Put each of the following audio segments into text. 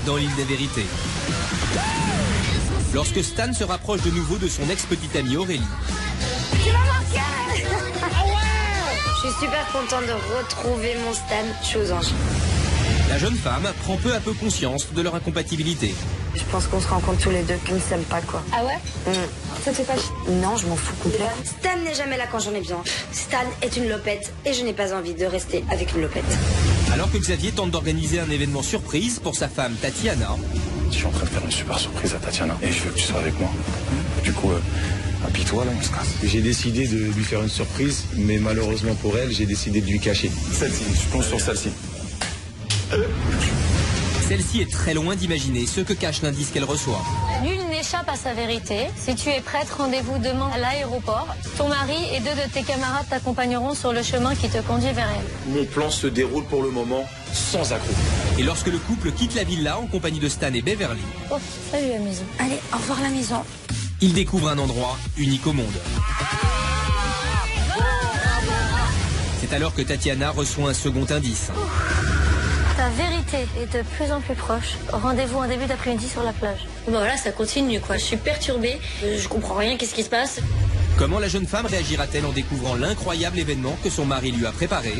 dans l'île des vérités. Lorsque Stan se rapproche de nouveau de son ex-petite amie Aurélie. Tu m'as marqué. Je suis super contente de retrouver mon Stan. Je suis aux anges. La jeune femme prend peu à peu conscience de leur incompatibilité. Je pense qu'on se rend compte tous les deux qu'on ne s'aime pas, quoi. Ah ouais? Ça te fait pas chier? Non, je m'en fous complètement. Stan n'est jamais là quand j'en ai besoin. Stan est une lopette et je n'ai pas envie de rester avec une lopette. Alors que Xavier tente d'organiser un événement surprise pour sa femme Tatiana. Je suis en train de faire une super surprise à Tatiana et je veux que tu sois avec moi. Du coup, habille-toi là, on se casse. J'ai décidé de lui faire une surprise, mais malheureusement pour elle, j'ai décidé de lui cacher. Celle-ci, je plonge sur celle-ci. Celle-ci est très loin d'imaginer ce que cache l'indice qu'elle reçoit. Nul n'échappe à sa vérité. Si tu es prête, rendez-vous demain à l'aéroport. Ton mari et 2 de tes camarades t'accompagneront sur le chemin qui te conduit vers elle. Mon plan se déroule pour le moment sans accroc. Et lorsque le couple quitte la villa en compagnie de Stan et Beverly, Oh, salut la maison. Allez, au revoir la maison. ils découvrent un endroit unique au monde. C'est alors que Tatiana reçoit un second indice. Ta vérité est de plus en plus proche. Rendez-vous en début d'après-midi sur la plage. Bon, voilà, ça continue, quoi. Je suis perturbée. Je comprends rien. Qu'est-ce qui se passe? Comment la jeune femme réagira-t-elle en découvrant l'incroyable événement que son mari lui a préparé?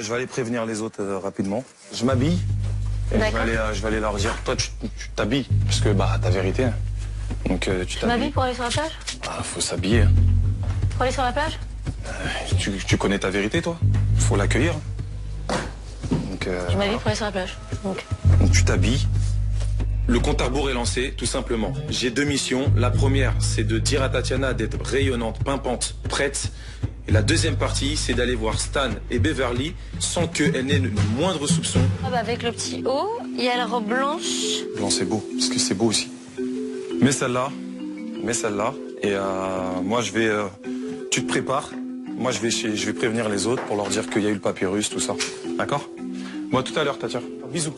Je vais aller prévenir les autres rapidement. Je m'habille et je vais aller leur dire, toi tu t'habilles, parce que ta vérité. Hein. Donc tu Tu t'habilles. m'habilles pour aller sur la plage? Faut s'habiller. Hein. Pour aller sur la plage? Tu connais ta vérité toi? Faut l'accueillir. Donc Je m'habille pour aller sur la plage. Donc tu t'habilles. Le compte à rebours est lancé, tout simplement. J'ai 2 missions. La première, c'est de dire à Tatiana d'être rayonnante, pimpante, prête. Et la deuxième partie, c'est d'aller voir Stan et Beverly sans qu'elle n'ait le moindre soupçon. avec le petit haut, il y a la robe blanche. Blanc, c'est beau, parce que c'est beau aussi. Mets celle-là. Et moi, je vais... tu te prépares. Moi, je vais prévenir les autres pour leur dire qu'il y a eu le papyrus, tout ça. D'accord? Moi, tout à l'heure, Tatia. Bisous.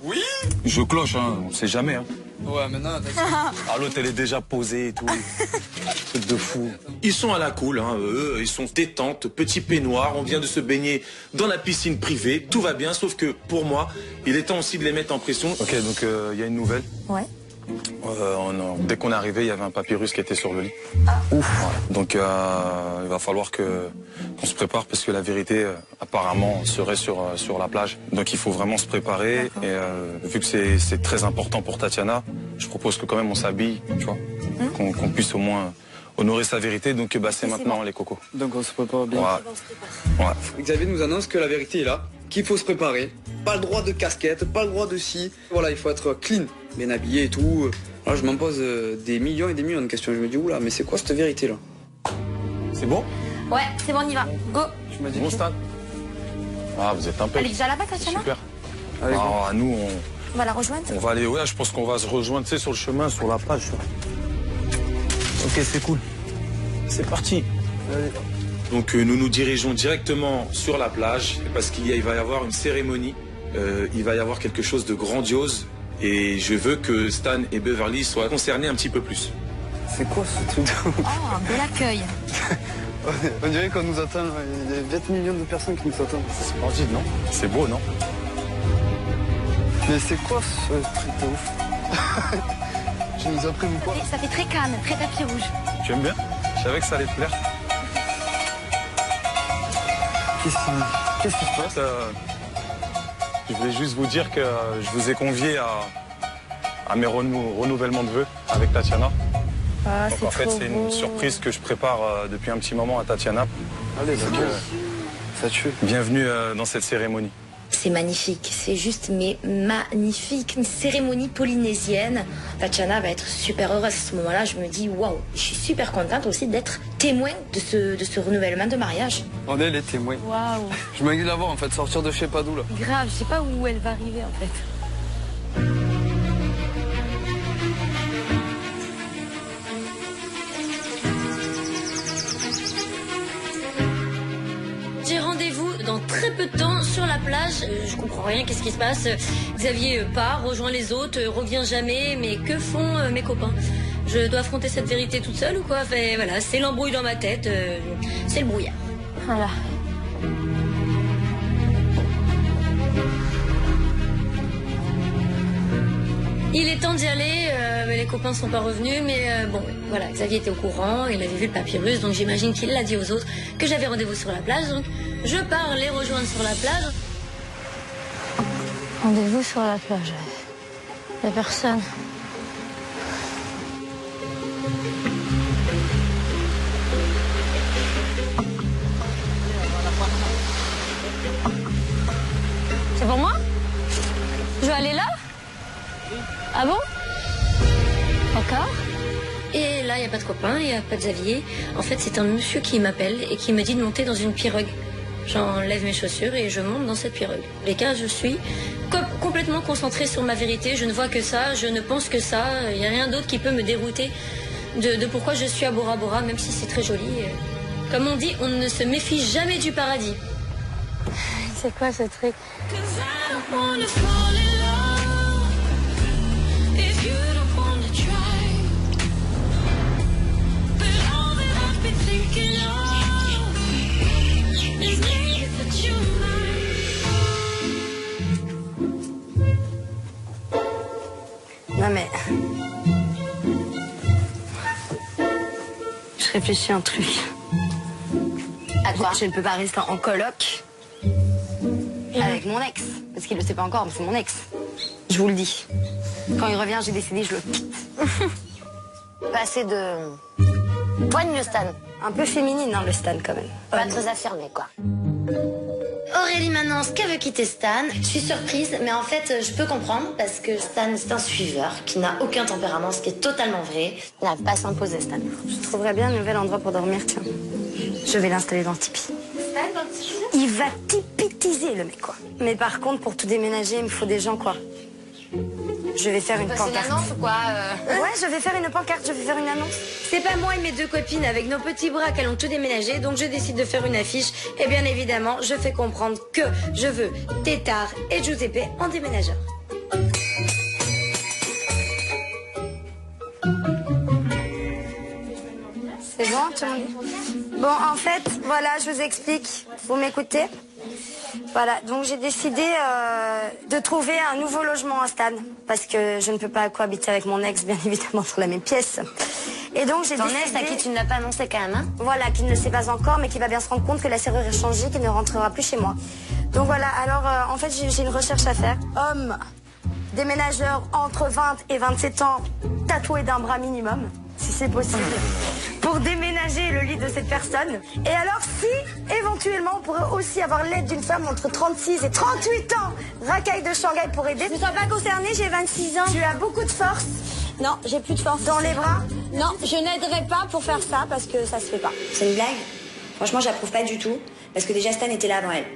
Oui. Je cloche, hein. On sait jamais, hein. Ouais, maintenant, Ah, l'autre, elle est déjà posée et tout. Truc de fou. Ils sont à la cool, hein, eux. Ils sont détentes, petit peignoir. On vient de se baigner dans la piscine privée. Tout va bien, sauf que pour moi, il est temps aussi de les mettre en pression. Ok, donc il y a une nouvelle. Ouais. Dès qu'on est arrivé, il y avait un papyrus qui était sur le lit. Ouf. Voilà. Donc il va falloir qu'on se prépare parce que la vérité apparemment serait sur la plage. Donc il faut vraiment se préparer. Et vu que c'est très important pour Tatiana, je propose que quand même on s'habille, tu vois, qu'on puisse au moins honorer sa vérité. Donc c'est maintenant bon. Les cocos. donc on se prépare bien. Ouais. Xavier nous annonce que la vérité est là, qu'il faut se préparer. Pas le droit de casquette, pas le droit de ci. Voilà, il faut être clean, bien habillé et tout. Alors je m'en pose des millions et des millions de questions. Je me dis, oula, mais c'est quoi cette vérité-là? C'est bon? Ouais, c'est bon, on y va. Go. Je me dis, Bon Stan. Ah, vous êtes un peu. Elle est déjà là-bas, Tatiana? Super. allez, go. Alors, nous, On va la rejoindre? on va aller, ouais, je pense qu'on va se rejoindre, tu sais, sur le chemin, sur la plage. Ok, c'est cool. C'est parti. Donc nous nous dirigeons directement sur la plage parce qu'il va y avoir une cérémonie. Il va y avoir quelque chose de grandiose et je veux que Stan et Beverly soient concernés un petit peu plus. C'est quoi ce truc de... Oh, un bel accueil. On dirait qu'on nous attend. Il y a 20 millions de personnes qui nous attendent. C'est splendide, non? C'est beau, non? Mais c'est quoi ce truc de ouf? Tu nous as prévu quoi? Ça fait très calme, très tapis rouge. Tu aimes bien? Je savais que ça allait te plaire. Qu'est-ce qui se passe? Je voulais juste vous dire que je vous ai convié à mes renouvellements de vœux avec Tatiana. Ah, Donc en fait, c'est une surprise que je prépare depuis un petit moment à Tatiana. Allez, Donc, ça tue. bienvenue dans cette cérémonie. C'est magnifique, c'est juste mais magnifique. Une cérémonie polynésienne. Tatiana va être super heureuse à ce moment-là. Je me dis waouh, je suis super contente aussi d'être témoin de ce renouvellement de mariage. On est les témoins. Waouh. Je m'inquiète de la voir en fait, sortir de je sais pas d'où là. Grave, je sais pas où elle va arriver en fait. J'ai rendez-vous dans très peu de temps sur la plage. Je comprends rien, qu'est-ce qui se passe? Xavier part, rejoint les autres, revient jamais. Mais que font mes copains? Je dois affronter cette vérité toute seule ou quoi? Enfin, voilà, c'est l'embrouille dans ma tête, c'est le brouillard. Voilà. Il est temps d'y aller, mais les copains sont pas revenus, mais bon, voilà, Xavier était au courant, il avait vu le papyrus, donc j'imagine qu'il l'a dit aux autres que j'avais rendez-vous sur la plage, donc je pars les rejoindre sur la plage. Rendez-vous sur la plage, il n'y a personne. C'est pour moi? Je vais aller là? Ah bon? D'accord. Et là, il n'y a pas de copain, il n'y a pas de Xavier. En fait, c'est un monsieur qui m'appelle et qui me dit de monter dans une pirogue. J'enlève mes chaussures et je monte dans cette pirogue. Les cas, je suis complètement concentrée sur ma vérité. Je ne vois que ça, je ne pense que ça. Il n'y a rien d'autre qui peut me dérouter de pourquoi je suis à Bora Bora, même si c'est très joli. Comme on dit, on ne se méfie jamais du paradis. C'est quoi ce truc? Non mais... Je réfléchis à un truc. À quoi? Je ne peux pas rester en coloc avec mon ex. Parce qu'il ne le sait pas encore, mais c'est mon ex. Je vous le dis. Quand il revient, j'ai décidé, je le quitte. Passer de... Poigne le Stan. Un peu féminine, hein, le Stan, quand même. Pas très affirmé, quoi. Aurélie m'annonce qu'elle veut quitter Stan. Je suis surprise, mais en fait, je peux comprendre parce que Stan, c'est un suiveur qui n'a aucun tempérament, ce qui est totalement vrai. Il n'arrive pas à s'imposer, Stan. Je trouverais bien un nouvel endroit pour dormir, tiens. Je vais l'installer dans le tipi. Stan, dans le tipi? Il va tipitiser, le mec, quoi. Mais par contre, pour tout déménager, il me faut des gens, quoi. Je vais faire une pancarte. C'est une annonce ou quoi Ouais, je vais faire une pancarte, je vais faire une annonce. C'est pas moi et mes deux copines avec nos petits bras qui allons tout déménager, donc je décide de faire une affiche. Et bien évidemment, je fais comprendre que je veux Tétard et Giuseppe en déménageur. C'est bon, tout le monde? Bon, en fait, voilà, je vous explique. Vous m'écoutez? Voilà, donc j'ai décidé de trouver un nouveau logement à Stan. Parce que je ne peux pas cohabiter avec mon ex, bien évidemment, dans la même pièce. Et donc j'ai décidé... Ton ex à qui tu ne l'as pas annoncé quand même, hein? Voilà, qui ne le sait pas encore, mais qui va bien se rendre compte que la serrure est changée, qu'il ne rentrera plus chez moi. Donc voilà, alors en fait j'ai une recherche à faire. Homme, déménageur entre 20 et 27 ans, tatoué d'un bras minimum, si c'est possible, pour déménager le lit de cette personne. Et alors si, éventuellement, on pourrait aussi avoir l'aide d'une femme entre 36 et 38 ans, racaille de Shanghai pour aider. Je ne sois pas concernée, j'ai 26 ans. Tu as beaucoup de force. Non, j'ai plus de force. Dans les bras? Non, je n'aiderai pas pour faire ça parce que ça se fait pas. C'est une blague? Franchement, j'approuve pas du tout. Parce que déjà, Stan était là avant elle.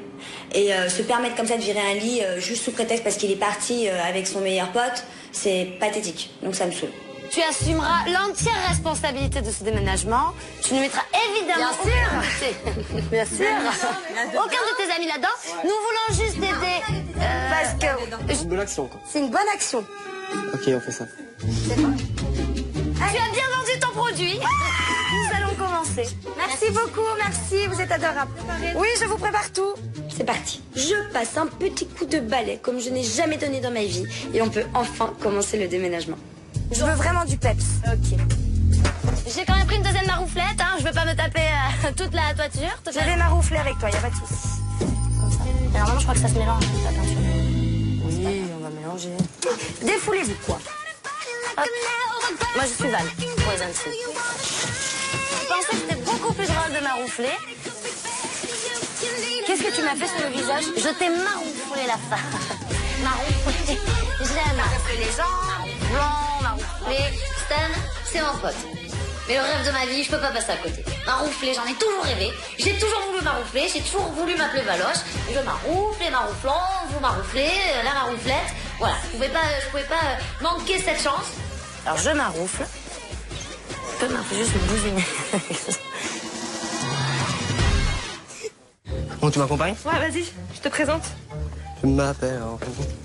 Et se permettre comme ça de virer un lit juste sous prétexte parce qu'il est parti avec son meilleur pote, c'est pathétique. Donc ça me saoule. Tu assumeras l'entière responsabilité de ce déménagement. Tu nous mettras évidemment... Bien sûr. Aucun de tes amis là-dedans. Ouais. Nous voulons juste aider... parce que... C'est une bonne action, quoi. C'est une bonne action. Ok, on fait ça. C'est bon. Tu as bien vendu ton produit. Nous allons commencer. Merci beaucoup, merci, vous êtes adorable. Oui, je vous prépare tout. C'est parti. Je passe un petit coup de balai comme je n'ai jamais donné dans ma vie. Et on peut enfin commencer le déménagement. Je veux vraiment du peps. Ok. J'ai quand même pris une deuxième marouflette, hein. Je veux pas me taper toute la toiture. Je vais maroufler avec toi, y a pas de souci. Comme ça. Alors maintenant, je crois que ça se mélange, la peinture. Oui, on va mélanger. Défoulez-vous, quoi. Hop. Moi, je suis Val, pour les intimes. Je pensais que c'était beaucoup plus drôle de maroufler. Qu'est-ce que tu m'as fait sur le visage? Je t'ai marouflé la face. Marouflé. J'aime maroufler les gens. Blanc, marouflé. Stan, c'est mon pote. Mais le rêve de ma vie, je peux pas passer à côté. Maroufler, j'en ai toujours rêvé. J'ai toujours voulu maroufler, j'ai toujours voulu m'appeler Valoche. Je maroufle, les marouflons, vous marouflez, la marouflette. Voilà, je pouvais pas manquer cette chance. Alors je maroufle. Je peux juste me bousiner. Bon, tu m'accompagnes? Ouais, vas-y, je te présente. Je m'appelle.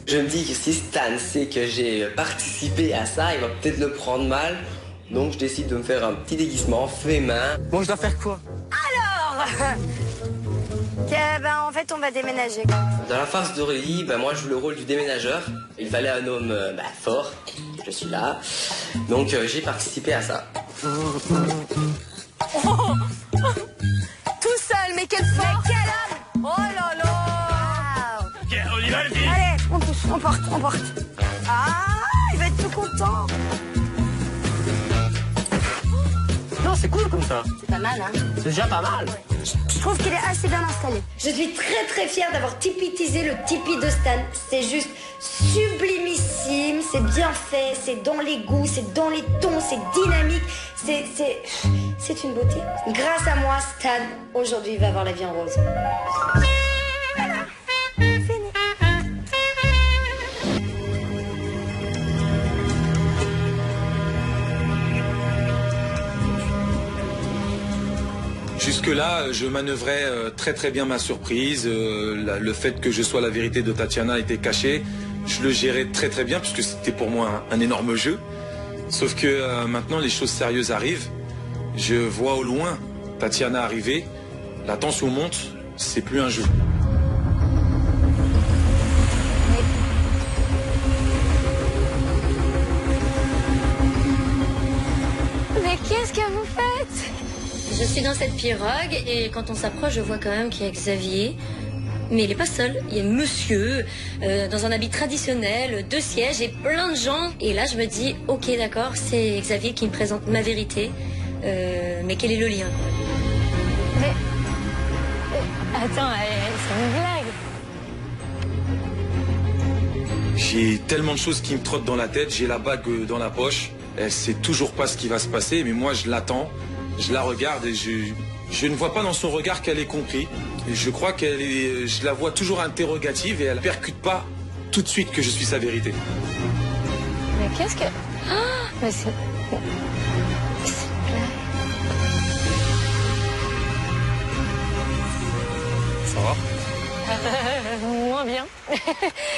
Je me dis que si Stan sait que j'ai participé à ça, il va peut-être le prendre mal. Donc je décide de me faire un petit déguisement fait main. Bon, je dois faire quoi? Alors ben, en fait, on va déménager. Dans la farce d'Aurélie, moi je joue le rôle du déménageur. Il fallait un homme fort. Je suis là. Donc j'ai participé à ça. Oh tout seul, mais quelle force! Mais quel homme! Oh là là! Ok, on y va, les filles! Allez, on pousse, on porte. Ah, il va être tout content. Non, c'est cool comme ça. C'est pas mal, hein? C'est déjà pas mal. Je trouve qu'il est assez bien installé. Je suis très très fière d'avoir tipitisé le Tipeee de Stan. C'est juste sublimissime, c'est bien fait, c'est dans les goûts, c'est dans les tons, c'est dynamique, c'est une beauté. Grâce à moi, Stan, aujourd'hui, va avoir la vie en rose. Voilà, fini. Jusque-là, je manœuvrais très très bien ma surprise. Le fait que je sois la vérité de Tatiana était caché. Je le gérais très très bien puisque c'était pour moi un énorme jeu. Sauf que maintenant les choses sérieuses arrivent. Je vois au loin Tatiana arriver. La tension monte. C'est plus un jeu. Mais qu'est-ce que vous faites? Je suis dans cette pirogue et quand on s'approche, je vois quand même qu'il y a Xavier. Mais il est pas seul. Il y a monsieur dans un habit traditionnel, 2 sièges et plein de gens. Et là, je me dis, ok, d'accord, c'est Xavier qui me présente ma vérité. Mais quel est le lien? Mais attends, c'est une blague. J'ai tellement de choses qui me trottent dans la tête. J'ai la bague dans la poche. Elle sait toujours pas ce qui va se passer, mais moi je l'attends. Je la regarde et je ne vois pas dans son regard qu'elle ait compris. Et je crois je la vois toujours interrogative et elle percute pas tout de suite que je suis sa vérité. Mais qu'est-ce que... Oh, mais c'est... Ça va? Moins bien.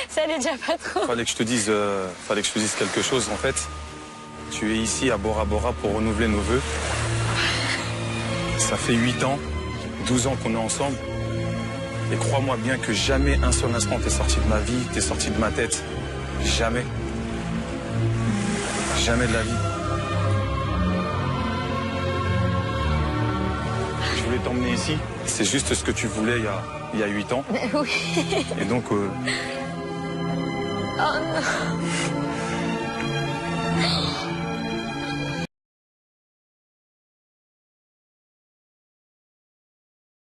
Ça allait déjà pas trop. Fallait que je te dise quelque chose en fait. Tu es ici à Bora Bora pour renouveler nos vœux. Ça fait 8 ans, 12 ans qu'on est ensemble. Et crois-moi bien que jamais un seul instant t'es sorti de ma vie, t'es sorti de ma tête. Jamais. Jamais de la vie. Je voulais t'emmener ici. C'est juste ce que tu voulais il y a 8 ans. Oui. Et donc... Oh non.